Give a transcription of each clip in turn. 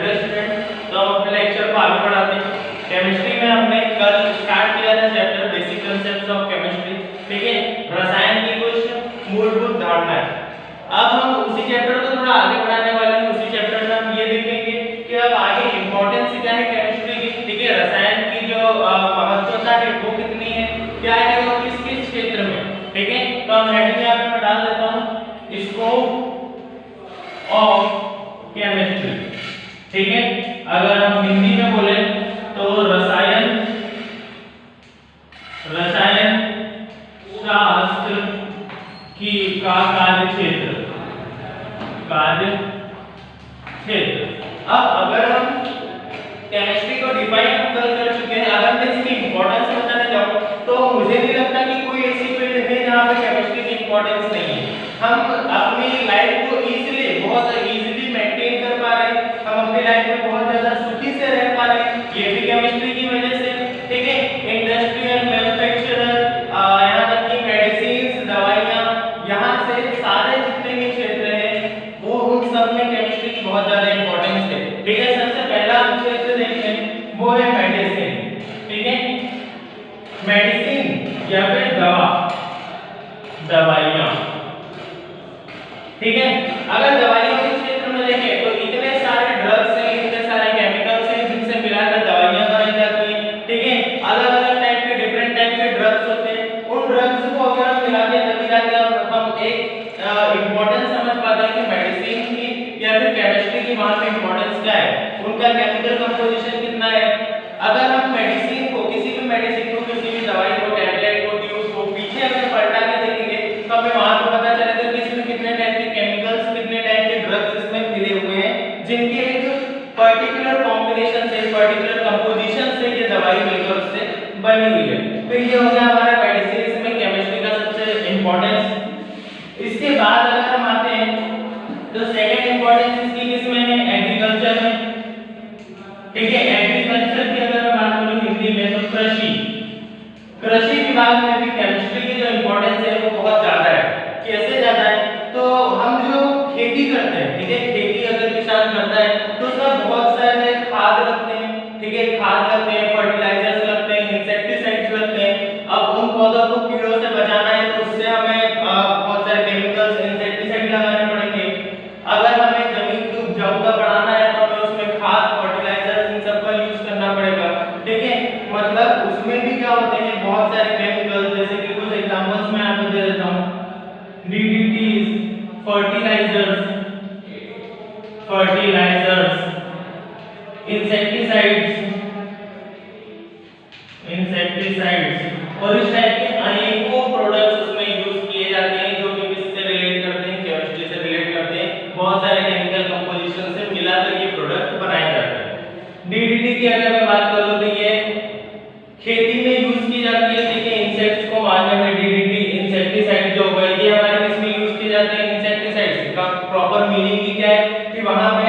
Hello student, तो हम अपने लेक्चर को आगे बढ़ाते हैं। केमिस्ट्री में हमने कल स्टार्ट किया था chapter basic concepts of chemistry, ठीक है, रसायन की कुछ मूलभूत धारणाएं। अब हम उसी चैप्टर को थोड़ा आगे बढ़ाने वाले हैं। उसी चैप्टर में हम ये देखेंगे कि अब आगे इंपॉर्टेंस क्या है केमिस्ट्री की, ठीक है, रसायन की जो महत्वता है वो कितनी है, क्या है वो किस किस क्षेत्र में, ठीक है। तो हम हेडिंग यहाँ पे मैं डाल देता हूँ, स्कोप ऑफ केमिस्ट्री, ठीक है। अगर हम हिंदी में बोले तो रसायन शास्त्र की का कार्य क्षेत्र। अब अगर हम केमिस्ट्री को डिफाइन कर चुके हैं, अगर मैं इसकी इंपॉर्टेंस बताने जाऊं तो मुझे नहीं लगता कि कोई ऐसी फील्ड है जहां पे केमिस्ट्री की इंपॉर्टेंस नहीं है। हम अपनी लाइफ को बहुत इजीली मेंटेन कर पा रहे हैं, हम अपनी लाइफ में बहुत ज्यादा सुखी से रह पा रहे हैं, ये भी केमिस्ट्री की वजह से, ठीक है। इंडस्ट्रियल मैन्युफैक्चरर, यहाँ तक कि मेडिसिन, दवाइयाँ, यहाँ से सारे जितने भी क्षेत्र हैं वो उन सब में केमिस्ट्री की बहुत ज्यादा इंपॉर्टेंस है, ठीक है। सबसे पहला हम क्षेत्र देखते हैं वो है मेडिसिन, ठीक है। मेडिसिन या फिर दवाइयाँ, ठीक है। अगर दवाइयों के क्षेत्र में देखें तो इतने सारे ड्रग्स हैं, इतने सारे केमिकल्स हैं जिनसे मिलाकर दवाइयां बनाई जाती हैं, ठीक है। अलग अलग टाइप के डिफरेंट टाइप के ड्रग्स होते हैं, उन ड्रग्स को अगर हम मिलाते हैं तभी जाके हम एक इंपॉर्टेंस समझ पाते हैं कि मेडिसिन की या फिर केमिस्ट्री की वहां पे इंपॉर्टेंस क्या है, उनका केमिकल कंपोजिशन कितना है। अगर हम मेडिसिन को, किसी भी मेडिसिन को, किसी भी दवाई को, टैबलेट को, ट्यूब को पीछे अगर पलटा के देखेंगे तो हमें वहां पे पता चलेगा कि इसमें कितने टाइप के केमिकल्स, कितने टाइप के ड्रग्स इसमें मिले हुए हैं, जिनके एक पर्टिकुलर कॉम्बिनेशन से, पर्टिकुलर कंपोजिशन से ये दवाई मिलकर उससे बनी हुई है। तो ये हो गया हमारा मेडिसिन में केमिस्ट्री का सबसे इंपॉर्टेंस। इसके बाद अगर हम आते हैं तो सेकंड इंपॉर्टेंस इसकी किसमें है, एग्रीकल्चर में, ठीक है। एग्रीकल्चर की अगर मैं बात करूं हिंदी में तो कृषि विभाग में भी केमिस्ट्री की जो इंपॉर्टेंस है वो बहुत ज्यादा है। कैसे ज्यादा है, तो हम जो खेती करते हैं, ठीक है, खेती अगर किसान करता है तो उसमें बहुत सारे खाद लगते हैं, ठीक है, खाद लगते हैं, फर्टिलाइजर्स लगते हैं, इंसेक्टिसाइड्स लगते हैं। अब उन पौधों को कीड़ों से बचाना है तो उससे हमें बहुत सारे केमिकल्स, इंसेक्टिसाइड लगाने पड़ेंगे। अगर हमें जमीन की उपजाऊता बढ़ाना है तो हमें उसमें खाद, फर्टिलाइजर्स, इन सब का यूज करना पड़ेगा, ठीक है। मतलब उसमें भी क्या होते हैं, बहुत सारे केमिकल्स, जैसे कि कुछ एग्जांपल्स मैं आपको दे देता हूं, DDTs, फर्टिलाइजर्स, इंसेक्टिसाइड्स और इस टाइप के अनेकों प्रोडक्ट्स उसमें यूज किए जाते हैं जो कि किससे रिलेट करते हैं, केमिस्ट्री से रिलेट करते हैं। बहुत सारे केमिकल कंपोजिशन से मिलाकर ये प्रोडक्ट बनाए जाते हैं। DDT की अगर मैं बात करूं तो ये खेती में यूज की जाती है, ठीक है, इंसेक्ट्स को मारने में। DDT इंसेक्टिसाइड जो होगा ये हमारे किसमें यूज किए जाते हैं, इंसेक्टिसाइड्स का प्रॉपर मीनिंग की क्या है कि वहां पे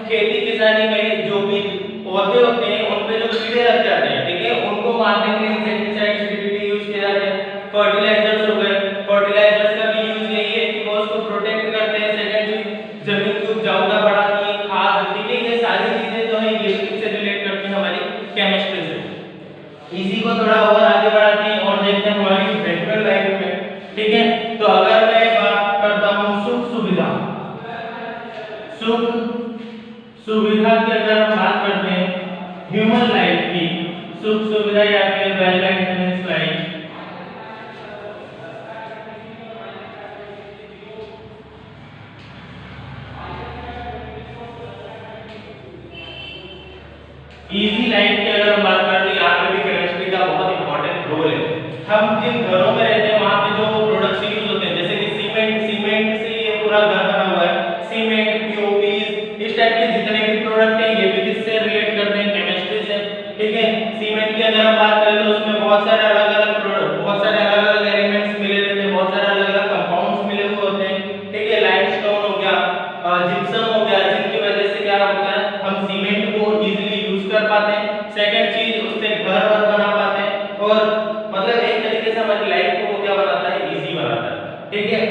खेती किसानी में जो भी पौधे होते हैं उन पे जो कीड़े लग जाते हैं, ठीक है, उनको मारने के लिए इंसेक्टिसाइड्स, DDT यूज किए जाते हैं। फर्टिलाइजर्स हो गए, फर्टिलाइजर्स का भी यूज यही है कि वो उसको प्रोटेक्ट करते हैं। सेकंड चीज जमीन की उपजाऊता बढ़ाती है, खाद, ठीक है, ये सारी चीजें जो है ये किससे रिलेट करती हैं, हमारी केमिस्ट्री से। इसी को थोड़ा और आगे बढ़ाते हैं और देखते हैं हमारी प्रैक्टिकल लाइफ में, ठीक है। तो अगर मैं बात करता हूं सुख सुविधा की अगर हम बात करते हैं ह्यूमन लाइफ की सुख सुविधा या फिर well maintenance life, easy life की अगर हम बात करते हैं यहाँ पे भी केमिस्ट्री का बहुत इंपॉर्टेंट रोल है। हम जिन घरों में रहते हैं वहां पे जो प्रोडक्ट्स यूज होते हैं, जैसे कि सीमेंट से ये पूरा घर बना हुआ है, सीमेंट, पीओपीज, इस टाइप के जितने भी प्रोडक्ट हैं ये भी किससे रिलेट करते हैं, केमिस्ट्री से, ठीक है। सीमेंट की अगर हम बात करें तो उसमें बहुत सारे अलग अलग एलिमेंट्स मिले रहते हैं, बहुत सारे अलग अलग कंपाउंड्स मिले हुए होते हैं, ठीक है। लाइमस्टोन हो गया, जिप्सम हो गया, जिनकी वजह से क्या होता है हम सीमेंट को इजीली यूज कर पाते हैं। सेकंड चीज उससे घर बना पाते हैं और मतलब एक तरीके से हमारी लाइफ को क्या बनाता है, इजी बनाता है, ठीक है।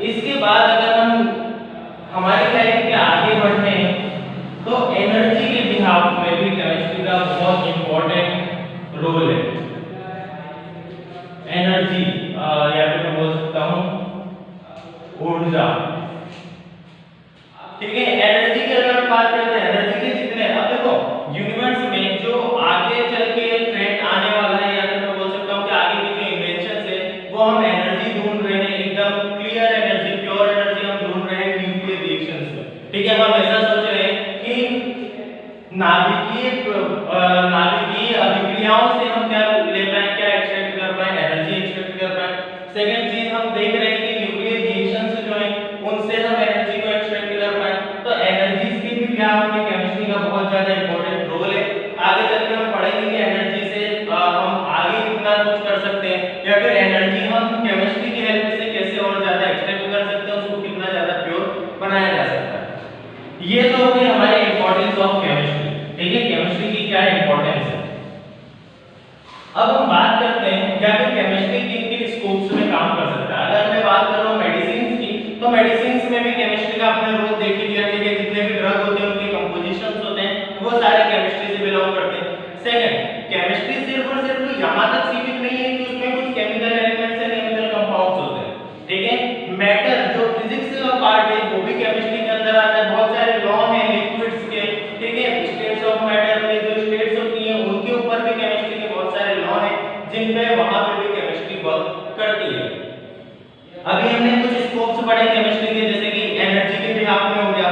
इसके बाद अगर हम हमारी लाइफ के आगे बढ़ते हैं तो एनर्जी रोल है। एनर्जी या फिर मैं बोल सकता हूं ऊर्जा, ठीक है। एनर्जी की अगर हम बात करते हैं, एनर्जी के जितने, अब देखो यूनिवर्स में जो आगे चल के ट्रेंड आने वाला है, या फिर मैं बोल सकता हूं कि आगे की जो इन्वेंशंस है वो हम एनर्जी ढूंढ रहे हैं, एकदम क्लियर एनर्जी, प्योर एनर्जी हम ढूंढ रहे हैं न्यूक्लियर रिएक्शंस में, ठीक है। हम ऐसा सोच रहे हैं कि नाभिकीय अभिक्रियाओं से हम क्या ले पाए, क्या एक्सट्रैक्ट कर पाए, एनर्जी एक्सट्रैक्ट कर पाए। सेकंड चीज हम देख रहे हैं कि न्यूक्लियर रिएक्शंस जो है उनसे हम एनर्जी को एक्सट्रैक्ट कर पाए। तो एनर्जीज की भी क्या हमें केमिस्ट्री का बहुत ज्यादा इंपॉर्टेंट रोल है। आगे चल के हम पढ़ेंगे कि एनर्जी से हम आगे कितना कुछ कर सकते हैं, या फिर एनर्जी हम केमिस्ट्री की हेल्प से कैसे और ज्यादा एक्सट्रैक्ट कर सकते हैं, उसको कितना ज्यादा प्योर बनाया जा सकता है। ये तो हो गई हमारी इंपॉर्टेंस ऑफ केमिस्ट्री, ठीक है, केमिस्ट्री की क्या इंपॉर्टेंस है। अब हम बात करते हैं क्या कि केमिस्ट्री किन किन स्कोप्स में काम कर सकता है। अगर मैं बात कर रहा हूं मेडिसिन की, तो मेडिसिन में भी केमिस्ट्री का अपना रोल देख लीजिए, ठीक है। जितने भी ड्रग होते हैं उनके कंपोजिशंस होते हैं वो सारे केमिस्ट्री से बिलोंग करते हैं। सेकंड, केमिस्ट्री सिर्फ और सिर्फ यहां तक सीमित नहीं है कि उसमें कुछ केमिकल एलिमेंट्स या केमिकल कंपाउंड्स होते हैं, ठीक है। मैटर जो फिजिक्स का पार्ट है वो भी केमिस्ट्री के अंदर आता है। बहुत सारे लॉ हैं लिक्विड्स के, ठीक है, स्टेट्स ऑफ मैटर में जो स्टेट्स होती हैं उनके ऊपर भी केमिस्ट्री के बहुत सारे लॉ हैं जिन पे वहां पे भी केमिस्ट्री वर्क करती है। अभी हमने कुछ स्कोप्स पढ़े केमिस्ट्री के, जैसे कि एनर्जी के भी हाथ में हो गया,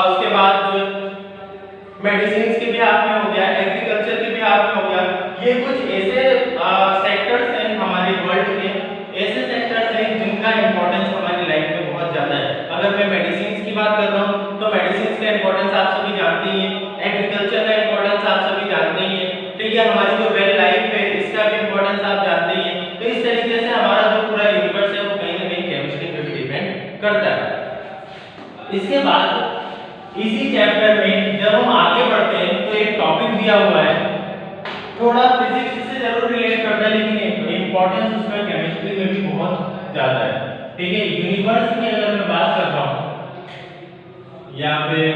उसके बाद मेडिसिन के भी हाथ में हो गया, एग्रीकल्चर के भी हाथ में हो गया। ये कुछ ऐसे सेक्टर्स हैं हमारे वर्ल्ड के, ऐसे सेक्टर्स हैं जिनका इंपॉर्टेंस हमारी लाइफ में बहुत ज्यादा है। अगर मैं मेडिसिन की बात कर रहा हूं तो मेडिसिन का इंपॉर्टेंस आप सभी जानते ही हैं, एग्रीकल्चर का इंपॉर्टेंस आप सभी जानते ही हैं, ठीक है। हमारी जो वेल लाइफ है इसका भी इंपॉर्टेंस आप जानते ही हैं। तो इस तरीके से हमारा जो पूरा यूनिवर्स है वो कहीं ना कहीं केमिस्ट्री पे भी डिपेंड करता है। इसके बाद इसी चैप्टर में जब हम आगे बढ़ते हैं तो एक टॉपिक दिया हुआ है, थोड़ा फिजिक्स से जरूर रिलेट करता है लेकिन इंपॉर्टेंस उसका केमिस्ट्री में भी बहुत ज्यादा है, ठीक है। यूनिवर्स की अगर मैं बात कर रहा हूं या फिर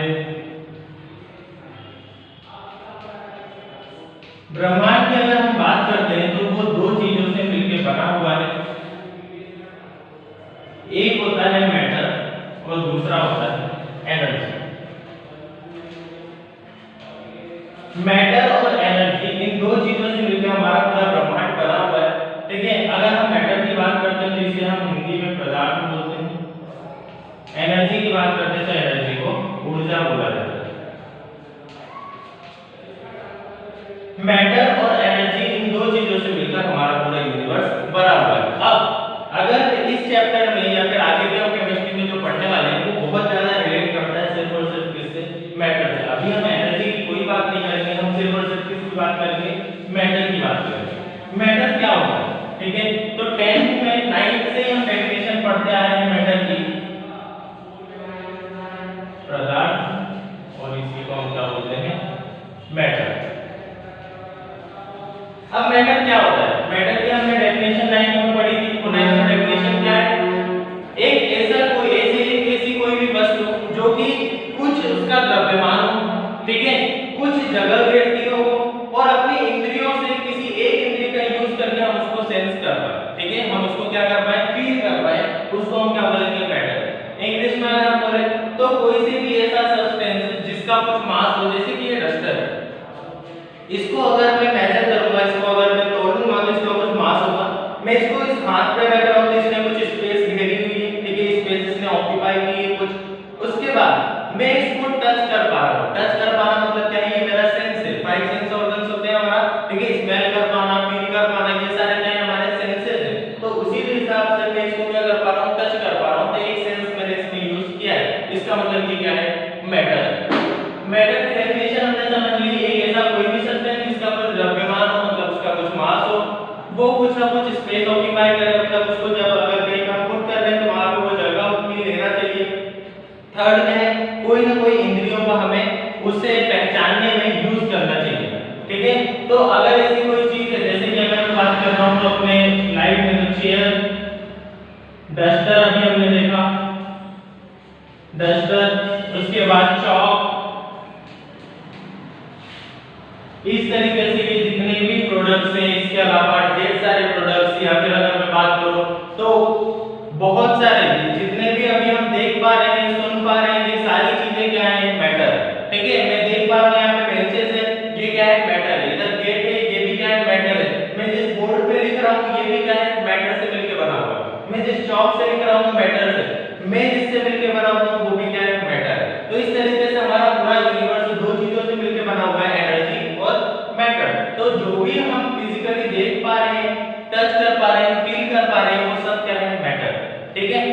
ब्रह्मांड की अगर हम बात करते हैं तो वो दो चीजों से मिलकर बना हुआ है। एक होता है मैटर और दूसरा होता है एनर्जी। मैटर और एनर्जी इन दो चीजों से मिलकर हमारा पूरा ब्रह्मांड बना हुआ है, ठीक है। अगर हम मैटर की बात करते हैं तो इसे हम हिंदी में पदार्थ बोलते हैं, एनर्जी की बात करते हैं तो एनर्जी को ऊर्जा बोला जाता है। मैटर और एनर्जी इन दो चीजों से मिलकर हमारा पूरा यूनिवर्स बना हुआ है। अब अगर इस चैप्टर में या फिर आगे भी हम केमिस्ट्री में जो पढ़ने वाले हैं वो बहुत ज्यादा रिलेट करता है सिर्फ और सिर्फ किससे, मैटर से। अभी हम एनर्जी की कोई बात नहीं करेंगे, हम सिर्फ और सिर्फ किसकी बात करेंगे, मैटर की बात करेंगे। मैटर क्या होता है, ठीक है। तो 10th में 9th से हम डेफिनेशन पढ़ते आ रहे हैं मैटर की, पदार्थ, और इसी को हम क्या बोलते हैं, मैटर। अब मैटर क्या होता है, मैटर की हमने डेफिनेशन 9th में पढ़ी थी। तो 9th में डेफिनेशन क्या है, एक ऐसी कोई भी वस्तु जो कि कुछ उसका द्रव्यमान हो, ठीक है, कुछ जगह घेरती हो और अपनी इंद्रियों से किसी एक इंद्रिय का यूज करके हम उसको सेंस कर पाए, ठीक है, हम उसको क्या कर पाए, फील कर पाए, उसको हम क्या बोलेंगे, मैटर। इंग्लिश में अगर हम बोले तो कोई से भी ऐसा सब्सटेंस जिसका कुछ मास हो, जैसे कि ये डस्टर है, इसको अगर मैं मेजर करूंगा, इसको अगर मैं तोड़ूंगा तो इसका कुछ मास होगा। मैं इसको इस हाथ पे रख रहा हूं तो इसने कुछ स्पेस घेरी हुई है, ठीक है, स्पेस इसने ऑक्यूपाई की है कुछ। उसके बाद मैं इसको टच कर पा रहा हूं। टच कर पाना मतलब क्या है, ये मेरा सेंस है। 5 सेंस ऑर्गन्स होते हैं हमारा, ठीक है, स्मेल कर पाना, फील कर पाना, ये सारे क्या है, हमारे सेंसेस हैं। तो उसी के हिसाब से मैं इसको क्या कर पा रहा हूं, टच कर पा रहा हूं। तो एक सेंस मैंने इसमें यूज किया है, इसका मतलब ये क्या है, मैटर। मैटर की डेफिनेशन हमने समझ ली, एक ऐसा कोई भी सब्सटेंस जिसका कुछ द्रव्यमान हो, मतलब उसका कुछ मास हो, वो कुछ ना कुछ स्पेस ऑक्यूपाई करे, मतलब उसको जब अगर कहीं हम पुट कर रहे हैं तो वहां पे वो जगह उतनी लेना चाहिए। थर्ड है, कोई ना कोई इंद्रियों को हमें उसे पहचानने में यूज करना चाहिए, ठीक है। तो अगर ऐसी कोई चीज है, जैसे कि अगर मैं बात कर रहा हूं तो अपने लाइफ में तो चेयर, डस्टर अभी हमने देखा, डस्टर, उसके बाद चॉक, इस तरीके से ये जितने भी प्रोडक्ट्स हैं, इसके अलावा ढेर सारे प्रोडक्ट्स, या फिर अगर मैं बात करूं तो बहुत सारे जितने भी अभी हम देख पा रहे हैं, सुन पा रहे हैं, ये सारी चीजें क्या है, मैटर। ठीक है, मैं देख पा रहा हूं यहाँ पे बेंचेस है, ये क्या है, मैटर है। इधर गेट है, ये भी क्या है, मैटर है। मैं जिस बोर्ड पे लिख रहा हूँ ये भी क्या है, मैटर से मिलकर बना हुआ है। मैं जिस चौक से लिख रहा हूँ मैटर से, मैं जिससे मिलकर बना हुआ हूँ वो भी क्या है, मैटर है। तो इस तरीके से हमारा पूरा यूनिवर्स दो चीजों से मिलकर बना हुआ है, एनर्जी और मैटर। तो जो भी हम फिजिकली देख पा रहे हैं, टच कर पा रहे हैं, फील कर पा रहे हैं, वो सब क्या है, मैटर। ठीक है,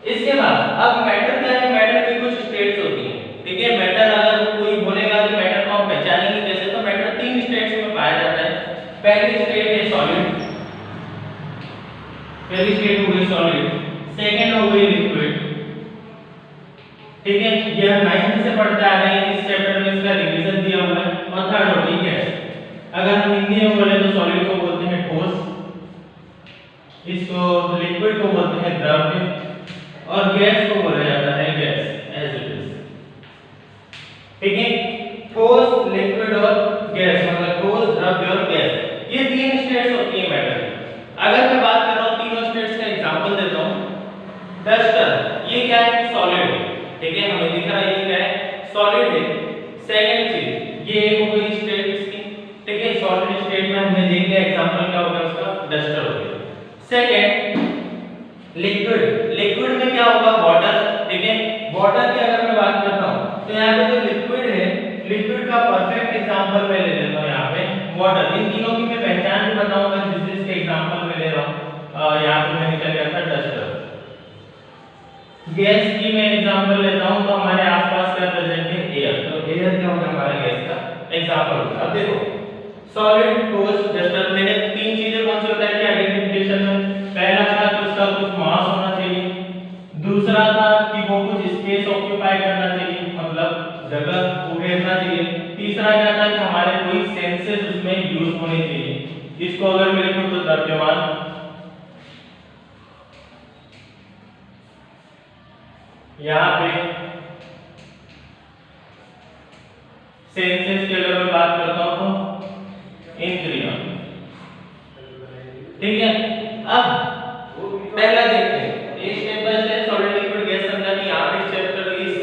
इसके बाद अब मैटर क्या है, मैटर की कुछ स्टेट्स होती हैं। ठीक है, मैटर अगर कोई बोलेगा कि मैटर को हम पहचानेंगे कैसे, तो मैटर तीन स्टेट्स में पाया जाता है। पहली स्टेट है सॉलिड, पहली स्टेट हो गई सॉलिड, सेकंड हो गई लिक्विड। ठीक है, यह 9th से पढ़ता आ रहे हैं, इस चैप्टर में इसका रिवीजन दिया हुआ है। और थर्ड हो गई गैस। अगर हम हिंदी में बोले तो सॉलिड को बोलते हैं ठोस, इसको लिक्विड को बोलते हैं द्रव्य, और गैस को बोला जाता है गैस, एज इट इज। ठीक है, ठोस, लिक्विड और गैस, मतलब ठोस, द्रव्य और गैस, ये तीन स्टेट्स होती हैं मैटर की। अगर मैं बात कर रहा हूं तीनों स्टेट्स का एग्जांपल देता हूं। डस्टर, ये क्या है, सॉलिड है। ठीक है, हमें दिख रहा है ये क्या है, सॉलिड है। सेकंड चीज, ये एक हो गई स्टेट इसकी। ठीक है, सॉलिड स्टेट में हमने देख लिया एग्जांपल क्या होगा उसका, डस्टर हो गया। सेकंड लिक्विड, लिक्विड में क्या होगा, वाटर। ठीक है, वाटर की अगर मैं बात करता हूं तो यहाँ पे जो लिक्विड है, लिक्विड का परफेक्ट एग्जांपल मैं ले लेता हूं यहाँ पे वाटर। इन तीनों की मैं पहचान भी बताऊंगा जिसके एग्जांपल मैं ले रहा हूं। यहाँ पे मैं निकल गया था डस्टर। गैस की मैं एग्जांपल लेता हूं तो हमारे आसपास क्या प्रेजेंट है, एयर। तो एयर क्या होगा, हमारा गैस का एग्जांपल। अब देखो सॉलिड, ठोस, डस्टर, मैंने तीन चीजें कौन सी बताई थी आइडेंटिफिकेशन में। पहला था कि उसका कुछ मास होना चाहिए, दूसरा था कि वो कुछ स्पेस ऑक्यूपाई करना चाहिए, मतलब जगह को घेरना चाहिए, तीसरा क्या था कि हमारे कोई सेंसेस उसमें यूज होने चाहिए। इसको अगर मैं लिखूं तो द्रव्यमान, यहाँ पे सेंसेस की अगर मैं बात करता हूं तो इंद्रियां। ठीक है, अब पहला देखते हैं, एक step by step solid, liquid, gas समझा कि यहाँ पे चैप्टर इस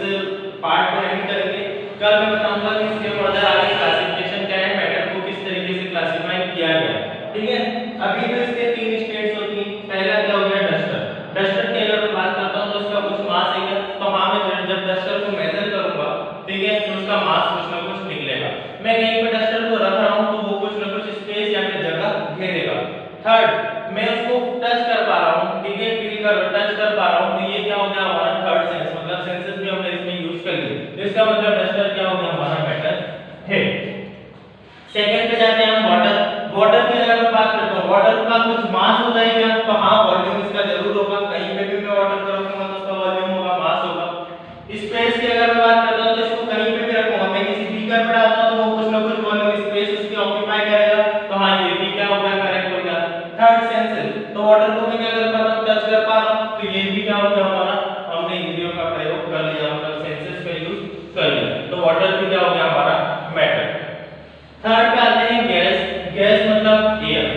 पार्ट को एंड करेंगे। कल मैं बताऊंगा कि इसके फर्दर आगे क्लासिफिकेशन क्या है, मैटर को किस तरीके से क्लासिफाई किया गया। ठीक है, अभी तो इसके तीन स्टेट्स होती हैं। पहला क्या हो गया, डस्टर। डस्टर की अगर मैं बात करता हूं तो उसका कुछ मास है, तो हाँ मैं जब डस्टर को मेजर करूंगा, ठीक है, तो उसका मास कुछ ना कुछ निकलेगा। मैं कहीं पे डस्टर को रख रहा हूं तो वो कुछ ना कुछ स्पेस या फिर जगह घेरेगा। थर्ड, मैं उसको टच कर पा रहा हूं, ठीक है, फील कर, टच कर पा रहा हूं, तो ये क्या हो गया, हमारा थर्ड सेंस, मतलब सेंसेस भी हमने इसमें यूज कर लिए। तो इसका मतलब डस्टर क्या हो गया, हमारा मैटर है। सेकंड पे जाते हैं हम वाटर। वाटर की अगर मैं बात करता हूं, वाटर का कुछ मास होता है क्या, तो हाँ वॉल्यूम इसका जरूर होगा। कहीं पे भी मैं वाटर को रखूंगा तो उसका वॉल्यूम होगा, मास होगा। स्पेस की अगर मैं बात करता हूं तो इसको कहीं पे भी रखूंगा, मैं किसी बीकर में डालता हूं तो वो कुछ ना कुछ वॉल्यूम स्पेस उसकी ऑक्यूपाई करेगा, तो हाँ ये भी क्या होगा, करेक्ट हो गया। थर्ड सेंसेस, तो वाटर को मैं क्या कर पा रहा हूं, टच कर पा रहा हूं, तो ये भी क्या हो गया, हमारा हमने इंद्रियों का प्रयोग कर लिया, मतलब सेंसेस का यूज कर लिया, तो वाटर भी क्या हो गया, हमारा मैटर। थर्ड पे आते हैं गैस। गैस मतलब एयर।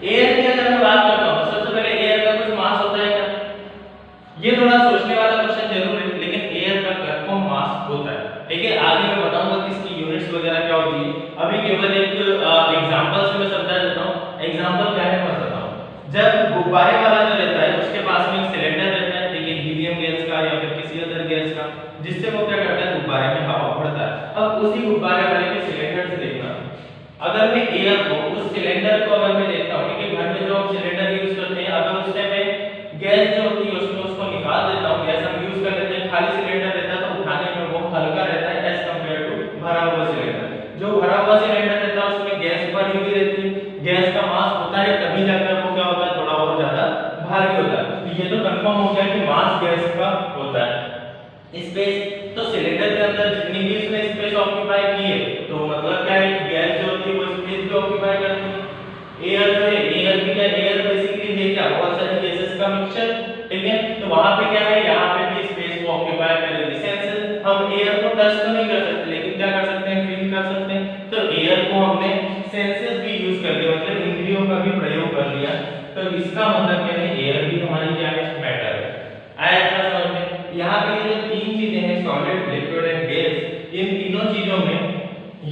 एयर की अगर मैं बात करता हूं, सबसे पहले एयर का कुछ मास होता है क्या, ये थोड़ा सोचने वाला क्वेश्चन जरूर है, लेकिन एयर का कंफर्म मास होता है। ठीक है, आगे मैं बताऊंगा कि इसकी यूनिट्स वगैरह क्या होती है। अभी केवल एक एग्जांपल से मैं समझा देता हूं। एग्जांपल क्या है मैं बताता हूं। जब गुब्बारे वाला जो रहता है उसके पास में एक सिलेंडर रहता है, ठीक है, हीलियम गैस का या फिर किसी अदर गैस का, जिससे वो क्या करता है, गुब्बारे में हवा भरता है। अब उसी गुब्बारे वाले के सिलेंडर से देखना, अगर मैं एयर को, उस सिलेंडर को अगर मैं देखता हूं, ठीक है, घर में जो हम सिलेंडर यूज करते हैं, अगर उससे मैं गैस जो होती है उसमें उसको निकाल देता हूं, गैस हम यूज कर लेते हैं, खाली सिलेंडर रहता है तो उठाने में वो हल्का रहता है एज कंपेयर टू भरा हुआ सिलेंडर। जो भरा हुआ सिलेंडर रहता है उसमें गैस भरी हुई रहती है, गैस का मास होता है, तभी जाकर वो क्या होता है, थोड़ा और ज्यादा भारी होता है। तो ये तो कंफर्म हो गया कि मास गैस का होता है। स्पेस, तो सिलेंडर के अंदर जितनी भी इसने स्पेस ऑक्यूपाई की है, तो मतलब क्या है कि गैस जो होती है वो स्पेस भी ऑक्यूपाई करती है। एयर जो है, एयर भी क्या, एयर बेसिकली है क्या, बहुत सारी गैसेस का मिक्सचर। ठीक है, तो वहां पे क्या है, यहाँ पे भी स्पेस को ऑक्यूपाई करेगी। सेंसेस, हम एयर को टच तो नहीं कर सकते, लेकिन क्या कर सकते हैं, फील कर सकते हैं। तो एयर को हमने सेंसेस भी यूज कर लिया, मतलब इंद्रियों का भी प्रयोग कर लिया, तो इसका मतलब क्या है, एयर भी हमारी क्या है, मैटर है। आया इतना समझ में? यहाँ पे जो तीन चीजें हैं, सॉलिड, लिक्विड एंड गैस, इन तीनों चीजों में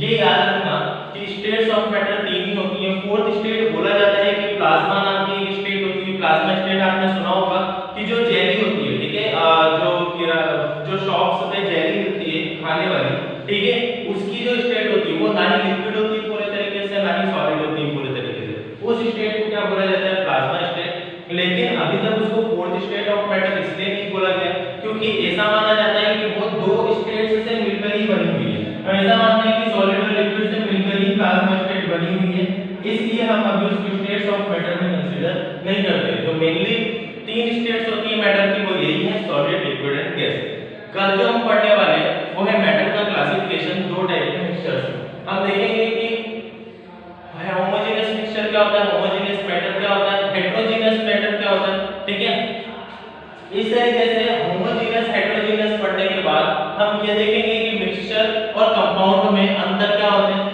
ये याद रखना कि स्टेट्स ऑफ मैटर तीन ही होती है। फोर्थ स्टेट बोला जाता है कि प्लाज्मा नाम की एक स्टेट होती है। प्लाज्मा स्टेट आपने सुना होगा कि जो जेली होती है, ठीक है, जो शॉप्स पे जेली मिलती है खाने वाली, ठीक है, उसकी जो स्टेट होती है वो ना ही लिक्विड होती है पूरे तरीके से, ना ही सॉलिड होती है पूरे तरीके से, उस स्टेट को क्या बोला जाता है, प्लाज्मा स्टेट। लेकिन अभी तक उसको फोर्थ स्टेट ऑफ मैटर इसलिए नहीं बोला गया क्योंकि ऐसा माना जाता है कि वो दो स्टेट्स से मिलकर ही बनी हुई है। ऐसा मानते हैं कि सॉलिड और लिक्विड से मिलकर ही प्लाज्मा स्टेट बनी हुई है, इसलिए हम अभी उसको स्टेट्स ऑफ मैटर में कंसीडर नहीं करते। तो मेनली तीन स्टेट्स होती है मैटर की, वो यही है, सॉलिड, लिक्विड एंड गैस। कल जो हम पढ़ने वाले हैं वो है मैटर का क्लासिफिकेशन, दो टाइप के मिक्सचर्स। हम देखेंगे कि होमोजेनियस मिक्सचर क्या होता है, होमोजेनियस मैटर क्या होता है, हेटेरोजेनियस मैटर क्या होता है, ठीक है। इस तरीके से होमोजेनियस हेटेरोजेनियस पढ़ने के बाद हम ये देखेंगे कि मिक्सचर और कंपाउंड में अंतर क्या होते हैं।